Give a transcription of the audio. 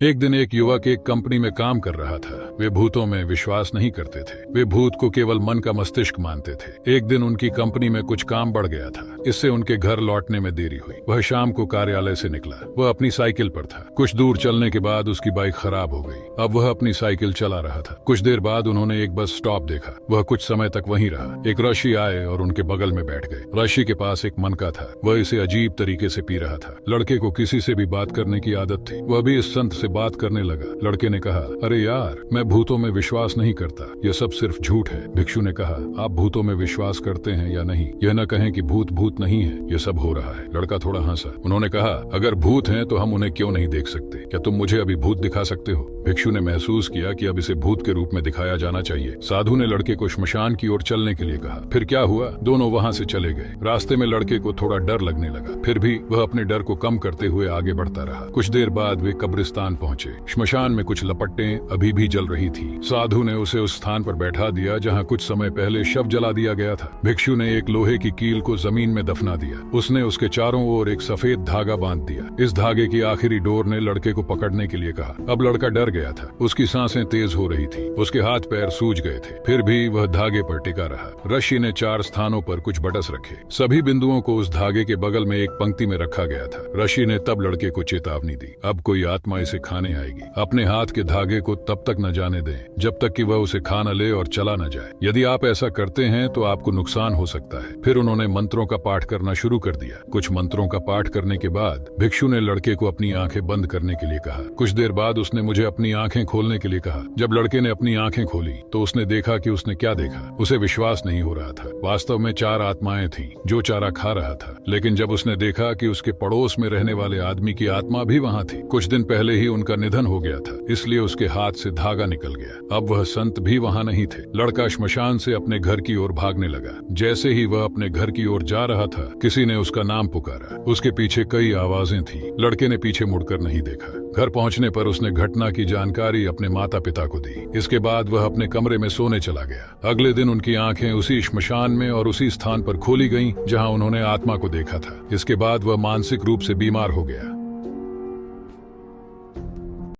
एक दिन एक युवक एक कंपनी में काम कर रहा था। वे भूतों में विश्वास नहीं करते थे। वे भूत को केवल मन का मस्तिष्क मानते थे। एक दिन उनकी कंपनी में कुछ काम बढ़ गया था। इससे उनके घर लौटने में देरी हुई। वह शाम को कार्यालय से निकला। वह अपनी साइकिल पर था। कुछ दूर चलने के बाद उसकी बाइक खराब हो गई। अब वह अपनी साइकिल चला रहा था। कुछ देर बाद उन्होंने एक बस स्टॉप देखा। वह कुछ समय तक वहीं रहा। एक ऋषि आए और उनके बगल में बैठ गए। ऋषि के पास एक मनका था। वह इसे अजीब तरीके से पी रहा था। लड़के को किसी से भी बात करने की आदत थी। वह भी इस संत से बात करने लगा। लड़के ने कहा, अरे यार, मैं भूतों में विश्वास नहीं करता। यह सब सिर्फ झूठ है। भिक्षु ने कहा, आप भूतों में विश्वास करते हैं या नहीं? यह न कहें कि भूत भूत नहीं है, यह सब हो रहा है। लड़का थोड़ा हंसा। उन्होंने कहा, अगर भूत हैं तो हम उन्हें क्यों नहीं देख सकते? क्या तुम मुझे अभी भूत दिखा सकते हो? भिक्षु ने महसूस किया कि अब इसे भूत के रूप में दिखाया जाना चाहिए। साधु ने लड़के को श्मशान की ओर चलने के लिए कहा। फिर क्या हुआ? दोनों वहां से चले गए। रास्ते में लड़के को थोड़ा डर लगने लगा। फिर भी वह अपने डर को कम करते हुए आगे बढ़ता रहा। कुछ देर बाद वे कब्रिस्तान पहुंचे। श्मशान में कुछ लपटें अभी भी जल रही थी। साधु ने उसे उस स्थान पर बैठा दिया जहां कुछ समय पहले शव जला दिया गया था। भिक्षु ने एक लोहे की कील को जमीन में दफना दिया। उसने उसके चारों ओर एक सफेद धागा बांध दिया। इस धागे की आखिरी डोर ने लड़के को पकड़ने के लिए कहा। अब लड़का डर गया था। उसकी सांसें तेज हो रही थी। उसके हाथ पैर सूज गए थे। फिर भी वह धागे पर टिका रहा। ऋषि ने 4 स्थानों पर कुछ बटस रखे। सभी बिंदुओं को उस धागे के बगल में एक पंक्ति में रखा गया था। ऋषि ने तब लड़के को चेतावनी दी, अब कोई आत्मा इसे खाने आएगी। अपने हाथ के धागे को तब तक न जाने दें जब तक कि वह उसे खा न ले और चला न जाए। यदि आप ऐसा करते हैं तो आपको नुकसान हो सकता है। फिर उन्होंने मंत्रों का पाठ करना शुरू कर दिया। कुछ मंत्रों का पाठ करने के बाद भिक्षु ने लड़के को अपनी आंखें बंद करने के लिए कहा। कुछ देर बाद उसने मुझे अपनी आंखें खोलने के लिए कहा। जब लड़के ने अपनी आंखें खोली तो उसने देखा कि उसने क्या देखा। उसे विश्वास नहीं हो रहा था। वास्तव में 4 आत्माएं थीं जो चारा खा रहा था। लेकिन जब उसने देखा कि उसके पड़ोस में रहने वाले आदमी की आत्मा भी वहां थी। कुछ दिन पहले ही उनका निधन हो गया था, इसलिए उसके हाथ से धागा निकल गया। अब वह संत भी वहां नहीं थे। लड़का श्मशान से अपने घर की ओर भागने लगा। जैसे ही वह अपने घर की ओर जा रहा था, किसी ने उसका नाम पुकारा। उसके पीछे कई आवाजें थीं। लड़के ने पीछे मुड़कर नहीं देखा। घर पहुंचने पर उसने घटना की जानकारी अपने माता पिता को दी। इसके बाद वह अपने कमरे में सोने चला गया। अगले दिन उनकी आंखें उसी श्मशान में और उसी स्थान पर खोली गईं जहां उन्होंने आत्मा को देखा था। इसके बाद वह मानसिक रूप से बीमार हो गया।